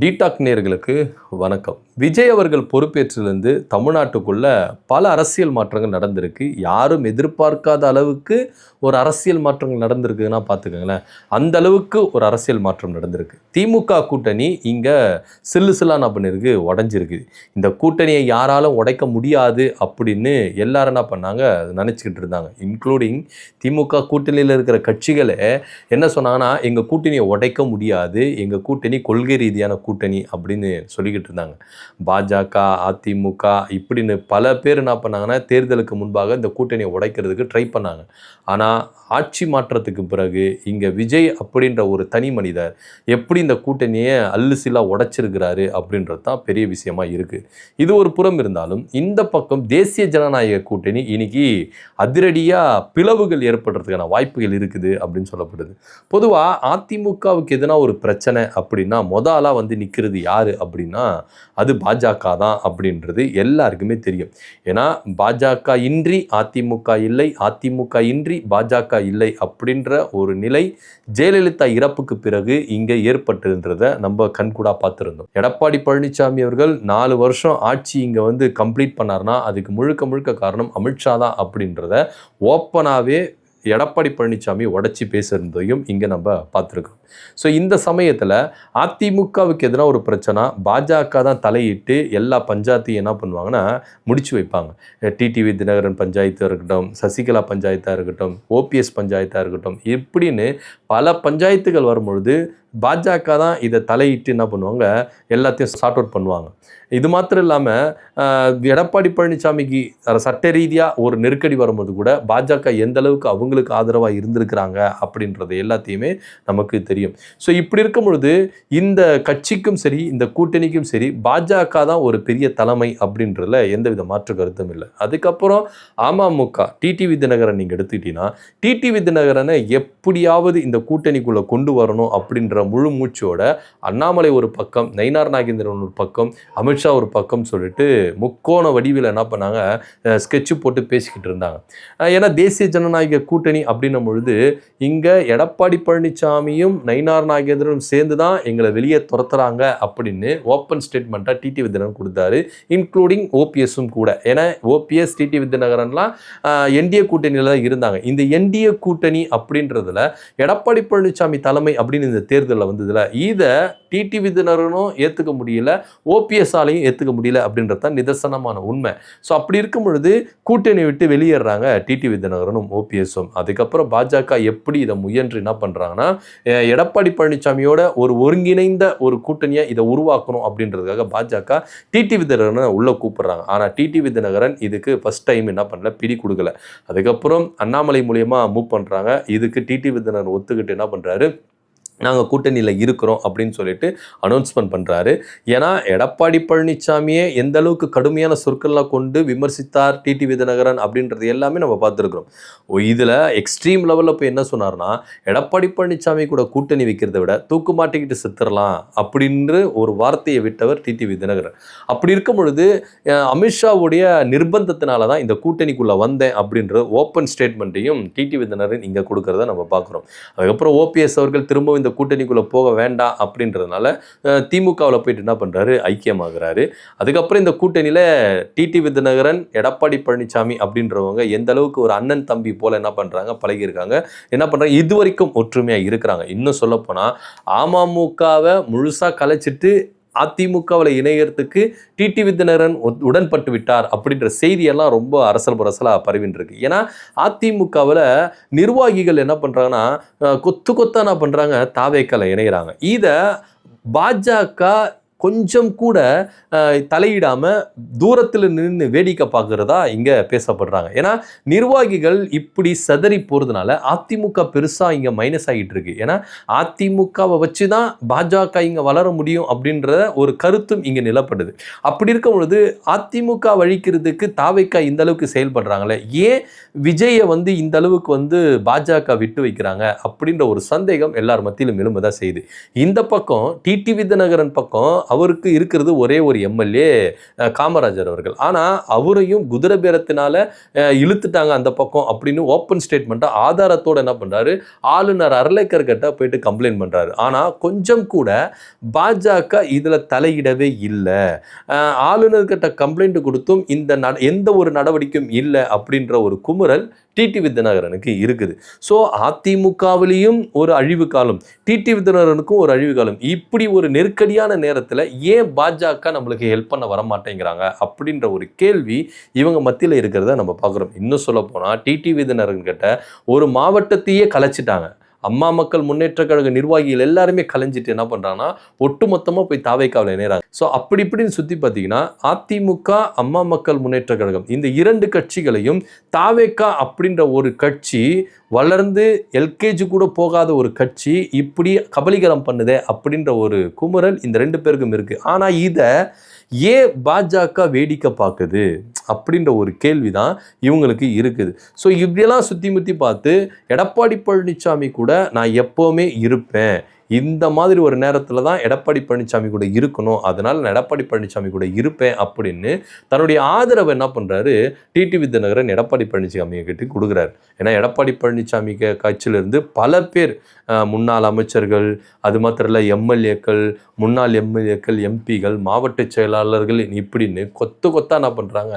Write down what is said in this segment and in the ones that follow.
Detox நேயர்களுக்கு வணக்கம். விஜய் அவர்கள் பொறுப்பேற்றிலிருந்து தமிழ்நாட்டுக்குள்ள பல அரசியல் மாற்றங்கள் நடந்திருக்கு. யாரும் எதிர்பார்க்காத அளவுக்கு ஒரு அரசியல் மாற்றங்கள் நடந்திருக்குன்னா பார்த்துக்கங்களேன். அந்த அளவுக்கு ஒரு அரசியல் மாற்றம் நடந்திருக்கு. திமுக கூட்டணி இங்க சில்லு சில்லா என்ன பண்ணிருக்கு, உடைஞ்சிருக்கு. இந்த கூட்டணியை யாராலும் உடைக்க முடியாது அப்படின்னு எல்லாரும் என்ன பண்ணாங்க, நினச்சிக்கிட்டு இருந்தாங்க. இன்க்ளூடிங் திமுக கூட்டணியில் இருக்கிற கட்சிகளே என்ன சொன்னாங்கன்னா, எங்கள் கூட்டணியை உடைக்க முடியாது, எங்கள் கூட்டணி கொள்கை ரீதியான கூட்டணி அப்படின்னு சொல்லிக்கிட்டு இருந்தாங்க. பாஜக, அதிமுக இப்படின்னு பல பேர் என்ன பண்ணாங்கன்னா, தேர்தலுக்கு முன்பாக இந்த கூட்டணியை உடைக்கிறதுக்கு ட்ரை பண்ணாங்க. ஆனால் ஆட்சி மாற்றத்துக்கு பிறகு இங்கே விஜய் அப்படின்ற ஒரு தனி மனிதர் எப்படி இந்த கூட்டணியை அல்லுசிலா உடைச்சிருக்கிறாரு அப்படின்றது தான் பெரிய விஷயமா இருக்குது. இது ஒரு புறம் இருந்தாலும், இந்த பக்கம் தேசிய ஜனநாயக கூட்டணி இன்னைக்கு அதிரடியாக பிளவுகள் ஏற்படுறதுக்கான வாய்ப்புகள் இருக்குது அப்படின்னு சொல்லப்படுது. பொதுவாக அதிமுகவுக்கு எதுனா ஒரு பிரச்சனை அப்படின்னா ஆளாக வந்து நிற்கிறது யார் அப்படின்னா அது பாஜக தான் அப்படின்றது எல்லாருக்குமே தெரியும். ஏன்னா பாஜக இன்றி அதிமுக இல்லை, அதிமுக இன்றி பாஜக இல்லை அப்படின்ற ஒரு நிலை ஜெயலலிதா இறப்புக்கு பிறகு இங்கே ஏற்பட்டுன்றதை நம்ம கண்கூடா பார்த்துருந்தோம். எடப்பாடி பழனிசாமி அவர்கள் 4 வருஷம் ஆட்சி இங்கே வந்து கம்ப்ளீட் பண்ணார்னா அதுக்கு முழுக்க முழுக்க காரணம் அமித்ஷா தான் அப்படின்றத ஓப்பனாகவே எடப்பாடி பழனிசாமி உடச்சி பேசுறதையும் இங்கே நம்ம பார்த்துருக்கோம். ஸோ இந்த சமயத்தில் அதிமுகவுக்கு எதிராக ஒரு பிரச்சனை, பாஜக தான் தலையிட்டு எல்லா பஞ்சாயத்தையும் என்ன பண்ணுவாங்கன்னா முடிச்சு வைப்பாங்க. டிடிவி தினகரன் பஞ்சாயத்தாக இருக்கட்டும், சசிகலா பஞ்சாயத்தாக இருக்கட்டும், ஓபிஎஸ் பஞ்சாயத்தாக இருக்கட்டும், இப்படின்னு பல பஞ்சாயத்துகள் வரும்பொழுது பாஜக தான் இதை தலையிட்டு என்ன பண்ணுவாங்க, எல்லாத்தையும் சார்ட் அவுட் பண்ணுவாங்க. இது மாத்திரம் இல்லாமல் எடப்பாடி பழனிசாமிக்கு சட்ட ரீதியாக ஒரு நெருக்கடி வரும்போது கூட பாஜக எந்த அளவுக்கு அவங்களுக்கு ஆதரவாக இருந்திருக்கிறாங்க அப்படின்றது எல்லாத்தையுமே நமக்கு தெரியும். ஸோ இப்படி இருக்கும் பொழுது இந்த கட்சிக்கும் சரி, இந்த கூட்டணிக்கும் சரி, பாஜக தான் ஒரு பெரிய தலைமை அப்படின்றதுல எந்தவித மாற்று கருத்தும் இல்லை. அதுக்கப்புறம் அமமுக டிடிவி தினகரன் நீங்கள் எடுத்துக்கிட்டீங்கன்னா, டிடிவி தினகரனை எப்படியாவது இந்த கூட்டணிக்குள்ளே கொண்டு வரணும் அப்படின்ற முழு மூச்சோட அண்ணாமலை ஒரு பக்கம், நயினார் நாகேந்திரன் ஒரு பக்கம், அமித்ஷா ஒரு பக்கம் சொல்லிட்டு முக்கோண வடிவில் என்ன பண்ணாங்க, ஸ்கெட்சு போட்டு பேசிக்கிட்டு இருந்தாங்க. ஏன்னா தேசிய ஜனநாயக கூட்டணி அப்படின்னும் பொழுது இங்கே எடப்பாடி பழனிசாமியும் நயினார் நாகேந்திரனும் சேர்ந்து தான் எங்களை வெளியே துரத்துறாங்க அப்படின்னு ஓப்பன் ஸ்டேட்மெண்ட்டாக டிடிவி தினகரன் கொடுத்தாரு. இன்க்ளூடிங் ஓபிஎஸும் கூட. ஏன்னா ஓபிஎஸ் டிடிவி தினகரன்லாம் என்டிஏ கூட்டணியில் தான் இருந்தாங்க. இந்த என்டிஏ கூட்டணி அப்படின்றதுல எடப்பாடி பழனிசாமி தலைமை அப்படின்னு இந்த தேர்தலில் வந்ததுல இதை டிடிவி தினகரனும் ஏற்றுக்க முடியல, ஓபிஎஸ்ஆலையும் ஏற்றுக்க முடியல அப்படின்றது தான் நிதர்சனமான உண்மை. ஸோ அப்படி இருக்கும் பொழுது கூட்டணி விட்டு வெளியேறாங்க டிடிவி தினகரனும் ஓபிஎஸும். அதுக்கப்புறம் பாஜக எப்படி இதை முயன்று என்ன பண்ணுறாங்கன்னா, எடப்பாடி பழனிசாமியோட ஒரு ஒருங்கிணைந்த ஒரு கூட்டணியை இதை உருவாக்கணும் அப்படின்றதுக்காக பாஜக டிடிவி தினகரனை உள்ளே கூப்பிடுறாங்க. ஆனால் டிடிவி தினகரன் இதுக்கு ஃபர்ஸ்ட் டைம் என்ன பண்ணல, பிடி கொடுக்கல. அதுக்கப்புறம் அண்ணாமலை மூலியமாக மூவ் பண்ணுறாங்க. இதுக்கு டிடிவி தினகரன் ஒத்துக்கிட்டு என்ன பண்ணுறாரு, நாங்கள் கூட்டணியில் இருக்கிறோம் அப்படின்னு சொல்லிட்டு அனௌன்ஸ்மெண்ட் பண்ணுறாரு. ஏன்னா எடப்பாடி பழனிசாமியே எந்த அளவுக்கு கடுமையான சொற்கள்லாம் கொண்டு விமர்சித்தார் டிடிவி தினகரன் அப்படின்றது எல்லாமே நம்ம பார்த்துருக்குறோம். இதில் எக்ஸ்ட்ரீம் லெவலில் போய் என்ன சொன்னார்னா, எடப்பாடி பழனிசாமி கூட கூட்டணி வைக்கிறத விட தூக்கு மாட்டிக்கிட்டு செத்துடலாம் அப்படின்ற ஒரு வார்த்தையை விட்டவர் டிடிவி தினகரன். அப்படி இருக்கும் பொழுது அமித்ஷாவுடைய நிர்பந்தத்தினால தான் இந்த கூட்டணிக்குள்ளே வந்தேன் அப்படின்ற ஓப்பன் ஸ்டேட்மெண்ட்டையும் டிடிவி தினகரன் இங்கே கொடுக்கறத நம்ம பார்க்குறோம். அதுக்கப்புறம் ஓபிஎஸ் அவர்கள் திரும்பவும் இந்த கூட்டணிக்குள்ளே போக வேண்டாம் அப்படின்றதுனால திமுகவில் போயிட்டு என்ன பண்ணுறாரு, ஐக்கியமாகிறாரு. அதுக்கப்புறம் இந்த கூட்டணியில் டிடிவி தினகரன், எடப்பாடி பழனிசாமி அப்படின்றவங்க எந்த அளவுக்கு ஒரு அண்ணன் தம்பி போல் என்ன பண்ணுறாங்க, பழகியிருக்காங்க, என்ன பண்ணுறாங்க, இது வரைக்கும் ஒற்றுமையாக இருக்கிறாங்க. இன்னும் சொல்லப்போனால் அமமுகவை முழுசாக கலைச்சிட்டு அதிமுகவில் இணையறதுக்கு டிடிவி தினகரன் உடன்பட்டு விட்டார் அப்படின்ற செய்தியெல்லாம் ரொம்ப அரசல் புரசலாக பரவின்னு இருக்கு. ஏன்னா அதிமுகவில் நிர்வாகிகள் என்ன பண்ணுறாங்கன்னா, கொத்து கொத்தா என்ன பண்ணுறாங்க, தாவேக்கால இணைகிறாங்க. இதை பாஜக கொஞ்சம் கூட தலையிடாமல் தூரத்தில் நின்று வேடிக்கை பார்க்குறதா இங்கே பேசப்படுறாங்க. ஏன்னா நிர்வாகிகள் இப்படி சதறி போகிறதுனால அதிமுக பெருசாக இங்கே மைனஸ் ஆகிட்டு இருக்கு. ஏன்னா அதிமுகவை வச்சு தான் பாஜக இங்கே வளர முடியும் அப்படின்ற ஒரு கருத்தும் இங்கே நிலப்படுது. அப்படி இருக்கும் பொழுது அதிமுக வழிக்கிறதுக்கு தாவேக்கா இந்த அளவுக்கு செயல்படுறாங்களே, ஏன் விஜயை வந்து இந்த அளவுக்கு வந்து பாஜக விட்டு வைக்கிறாங்க அப்படின்ற ஒரு சந்தேகம் எல்லார் மத்தியிலும் எழும்பதான் செய்யுது. இந்த பக்கம் டிடிவி தினகரன் பக்கம் அவருக்கு இருக்கிறது ஒரே ஒரு எம்எல்ஏ காமராஜர் அவர்கள். ஆனால் அவரையும் குதிரை பேரத்தினால இழுத்துட்டாங்க அந்த பக்கம் அப்படின்னு ஓப்பன் ஸ்டேட்மெண்ட்டாக ஆதாரத்தோடு என்ன பண்ணுறாரு, ஆளுநர் அர்லேக்கர் கிட்ட போயிட்டு கம்ப்ளைண்ட் பண்ணுறாரு. ஆனால் கொஞ்சம் கூட பாஜக இதில் தலையிடவே இல்லை. ஆளுநர்கிட்ட கம்ப்ளைண்ட் கொடுத்தும் எந்த ஒரு நடவடிக்கையும் இல்லை அப்படின்ற ஒரு குமுறல் டிடிவி தினகரனுக்கு இருக்குது. ஸோ அதிமுகவிலையும் ஒரு அழிவு காலம், டிடிவி தினகரனுக்கும் ஒரு அழிவு காலம். இப்படி ஒரு நெருக்கடியான நேரத்தில் ஏன் பாஜக நம்மளுக்கு ஹெல்ப் பண்ண வர மாட்டேங்கிறாங்க அப்படின்ற ஒரு கேள்வி இவங்க மத்தியில் இருக்கிறத நம்ம பார்க்குறோம். இன்னும் சொல்ல போனால் டிடிவி தினகரன் கிட்ட ஒரு மாவட்டத்தையே கலைச்சிட்டாங்க. அம்மா மக்கள் முன்னேற்ற கழக நிர்வாகிகள் எல்லாருமே கலைஞ்சிட்டு என்ன பண்ணுறாங்கன்னா ஒட்டுமொத்தமாக போய் தாவேக்காவில் இணைகிறாங்க. ஸோ அப்படி இப்படின்னு சுற்றி பார்த்தீங்கன்னா அதிமுக, அம்மா மக்கள் முன்னேற்ற கழகம் இந்த இரண்டு கட்சிகளையும் தாவேக்கா அப்படின்ற ஒரு கட்சி வளர்ந்து எல்கேஜி கூட போகாத ஒரு கட்சி இப்படி கபலீகரம் பண்ணுதே அப்படின்ற ஒரு குமுறல் இந்த ரெண்டு பேருக்கும் இருக்குது. ஆனால் இதை ஏன் பாஜக வேடிக்கை பார்க்குது அப்படின்ற ஒரு கேள்வி தான் இவங்களுக்கு இருக்குது. ஸோ இப்படியெல்லாம் சுற்றி முற்றி பார்த்து எடப்பாடி பழனிசாமி கூட நான் எப்போவுமே இருப்பேன், இந்த மாதிரி ஒரு நேரத்தில் தான் எடப்பாடி பழனிசாமி கூட இருக்கணும், அதனால் நான் எடப்பாடி பழனிசாமி கூட இருப்பேன் அப்படின்னு தன்னுடைய ஆதரவை என்ன பண்ணுறாரு, டிடிவி தினகரன் எடப்பாடி பழனிசாமியை கிட்ட கொடுக்குறாரு. ஏன்னா எடப்பாடி பழனிசாமி கட்சியிலிருந்து பல பேர் முன்னாள் அமைச்சர்கள், அது மாத்திரம் இல்லை எம்எல்ஏக்கள், முன்னாள் எம்எல்ஏக்கள், எம்பிகள், மாவட்ட செயலாளர்கள் இப்படின்னு கொத்தா என்ன பண்ணுறாங்க,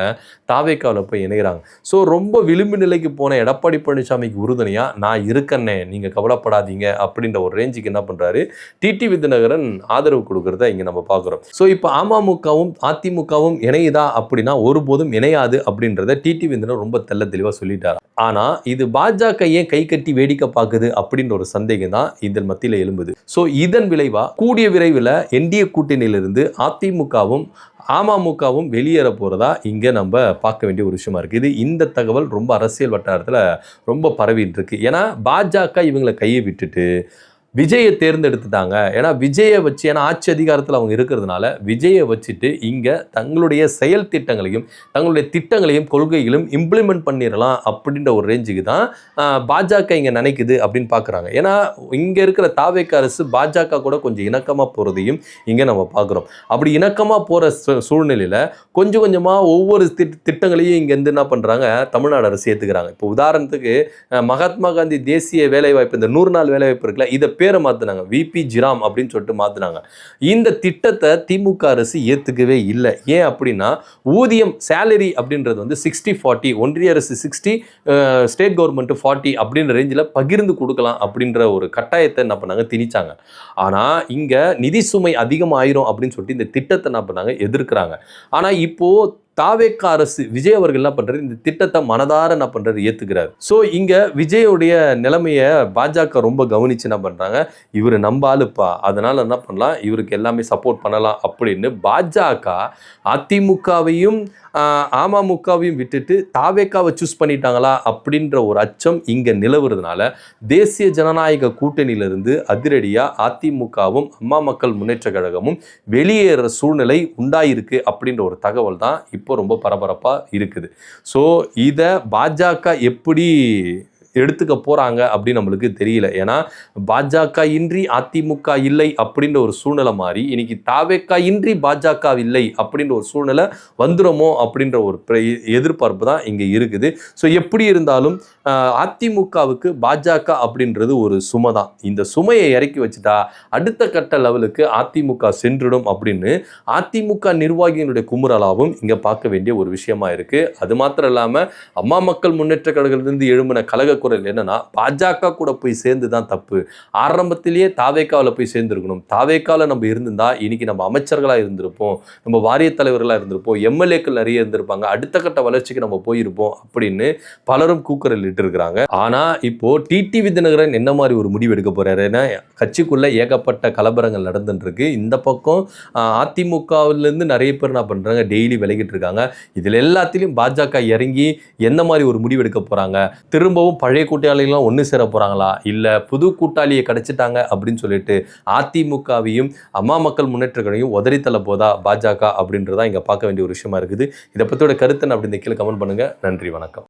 தாவேக்காவில் போய் இணைகிறாங்க. ஸோ ரொம்ப விளிம்பு நிலைக்கு போன எடப்பாடி பழனிசாமிக்கு உறுதுணையாக நான் இருக்கேன்னே, நீங்கள் கவலைப்படாதீங்க அப்படின்ற ஒரு ரேஞ்சுக்கு என்ன பண்ணுறாரு டிடிவி தினகரன் ஆதரவு கொடுக்கறத இங்க நம்ம பார்க்கிறோம். ஸோ இப்போ அமமுகவும் அதிமுகவும் இணையுதா அப்படின்னா ஒருபோதும் இணையாது அப்படின்றத டிடிவி தினகரன் ரொம்ப தெளிவாக சொல்லிட்டாரு. ஆனா இது பாஜக ஏன் கை கட்டி வேடிக்கை பார்க்குது அப்படின்ற ஒரு சந்தேகம் தான் இதன் மத்தியில் எழும்புது. ஸோ இதன் விளைவா கூடிய விரைவில் என்டிஏ கூட்டணியிலிருந்து அதிமுகவும் அமமுகவும் வெளியேற போகிறதா இங்கே நம்ம பார்க்க வேண்டிய ஒரு விஷயமா இருக்குது. இந்த தகவல் ரொம்ப அரசியல் வட்டாரத்தில் ரொம்ப பரவிட்டு இருக்கு. ஏன்னா பாஜக இவங்களை கையை விட்டுட்டு விஜயை தேர்ந்தெடுத்துட்டாங்க. ஏன்னா விஜயை வச்சு, ஏன்னா ஆட்சி அதிகாரத்தில் அவங்க இருக்கிறதுனால விஜயை வச்சுட்டு இங்கே தங்களுடைய செயல் திட்டங்களையும் தங்களுடைய திட்டங்களையும் கொள்கைகளும் இம்ப்ளிமெண்ட் பண்ணிடலாம் அப்படின்ற ஒரு ரேஞ்சுக்கு தான் பாஜக இங்கே நினைக்குது அப்படின்னு பார்க்குறாங்க. ஏன்னா இங்கே இருக்கிற தாவேக்க அரசு பாஜக கூட கொஞ்சம் இணக்கமாக போகிறதையும் இங்கே நம்ம பார்க்குறோம். அப்படி இணக்கமாக போகிற சூழ்நிலையில் கொஞ்சம் கொஞ்சமாக ஒவ்வொரு திட்டங்களையும் இங்கேருந்து என்ன பண்ணுறாங்க, தமிழ்நாடு அரசு ஏற்றுக்கிறாங்க. இப்போ உதாரணத்துக்கு மகாத்மா காந்தி தேசிய வேலைவாய்ப்பு, இந்த 100 நாள் வேலைவாய்ப்பு இருக்குல்ல, இதை பேரை மாற்றினாங்க, விபி ஜிராம் அப்படின்னு சொல்லிட்டு மாற்றினாங்க. இந்த திட்டத்தை திமுக அரசு ஏற்றுக்கவே இல்லை. ஏன் அப்படின்னா ஊதியம் சேலரி அப்படின்றது வந்து 60-40, ஒன்றிய அரசு 60, ஸ்டேட் கவர்மெண்ட் 40 அப்படின்ற ரேஞ்சில் பகிர்ந்து கொடுக்கலாம் அப்படின்ற ஒரு கட்டாயத்தை என்ன பண்ணாங்க, திணிச்சாங்க. ஆனால் இங்கே நிதி சுமை அதிகமாயிரும் அப்படின்னு சொல்லிட்டு இந்த திட்டத்தை என்ன பண்ணாங்க, எதிர்க்கிறாங்க. ஆனால் இப்போ தாவேக்க அரசு விஜய் அவர்கள் என்ன பண்றாரு, இந்த திட்டத்தை மனதார என்ன பண்றாரு, ஏத்துக்கிறாரு. ஸோ இங்க விஜயோடைய நிலைமையை பாஜக ரொம்ப கவனிச்சு என்ன பண்றாங்க, இவர் நம்ம ஆளுப்பா, அதனால என்ன பண்ணலாம், இவருக்கு எல்லாமே சப்போர்ட் பண்ணலாம் அப்படின்னு பாஜக அதிமுகவையும் அமமுகவையும் விட்டுட்டு தாவேக்காவை சூஸ் பண்ணிட்டாங்களா அப்படின்ற ஒரு அச்சம் இங்க நிலவுறதுனால தேசிய ஜனநாயக கூட்டணியிலிருந்து அதிரடியாக அதிமுகவும் அம்மா மக்கள் முன்னேற்ற கழகமும் வெளியேற சூழ்நிலை உண்டாயிருக்கு அப்படின்ற ஒரு தகவல் தான் இப்போ ரொம்ப பரபரப்பாக இருக்குது. ஸோ இதை பாஜக எப்படி எடுத்துக்க போகிறாங்க அப்படின்னு நம்மளுக்கு தெரியல. ஏன்னா பாஜக இன்றி அதிமுக இல்லை அப்படின்ற ஒரு சூழ்நிலை மாறி இன்னைக்கு தாவேக்கா இன்றி பாஜக இல்லை அப்படின்ற ஒரு சூழ்நிலை வந்துடுமோ அப்படின்ற ஒரு எதிர்பார்ப்பு தான் இங்கே இருக்குது. ஸோ எப்படி இருந்தாலும் அதிமுகவுக்கு பாஜக அப்படின்றது ஒரு சுமை தான். இந்த சுமையை இறக்கி வச்சுட்டா அடுத்த கட்ட லெவலுக்கு அதிமுக சென்றுடும் அப்படின்னு அதிமுக நிர்வாகிகளுடைய குமுறலாகவும் இங்கே பார்க்க வேண்டிய ஒரு விஷயமா இருக்கு. அது மாத்திரம் இல்லாமல் அம்மா மக்கள் முன்னேற்ற கழகத்திலிருந்து எழும்பின கழக குரல் என்னன்னா, பாஜக கூட போய் சேர்ந்து தான் தப்பு, ஆரம்பத்திலேயே தாவேக்காவில் போய் சேர்ந்துருக்கணும், தாவேக்காவில் நம்ம இருந்திருந்தா இன்னைக்கு நம்ம அமைச்சர்களாக இருந்திருப்போம், நம்ம வாரிய தலைவர்களாக இருந்திருப்போம், எம்எல்ஏக்கள் நிறைய இருந்திருப்பாங்க, அடுத்த கட்ட வளர்ச்சிக்கு நம்ம போயிருப்போம் அப்படின்னு பலரும் கூக்குரல் இருக்கிறாங்க. ஆனா இப்போ டிடிவி தினகரன் என்ன மாதிரி ஒரு முடிவு எடுக்க போறாருன்னா, கட்சிக்குள்ள ஏகப்பட்ட கலவரங்கள் நடந்துட்டு இருக்கு. இந்த பக்கம் அதிமுகவிலிருந்து நிறைய பேர் என்ன பண்றாங்க, டெய்லி விலகிட்டு இருக்காங்க. இதுல எல்லாத்திலையும் பாஜக இறங்கி எந்த மாதிரி ஒரு முடிவு எடுக்க போறாங்க, திரும்பவும் பழைய கூட்டாளிகள்லாம் ஒன்று சேர போறாங்களா, இல்ல புது கூட்டாளியை கிடைச்சிட்டாங்க அப்படின்னு சொல்லிட்டு அதிமுகவையும் அம்மா மக்கள் முன்னேற்ற கழகத்தையும் உதறித்தள்ள போதா பாஜக அப்படின்றதா இங்க பார்க்க வேண்டிய ஒரு விஷயமா இருக்குது. இதை பத்தியோட கருத்து அப்படின்னு கீழே கமெண்ட் பண்ணுங்க. நன்றி, வணக்கம்.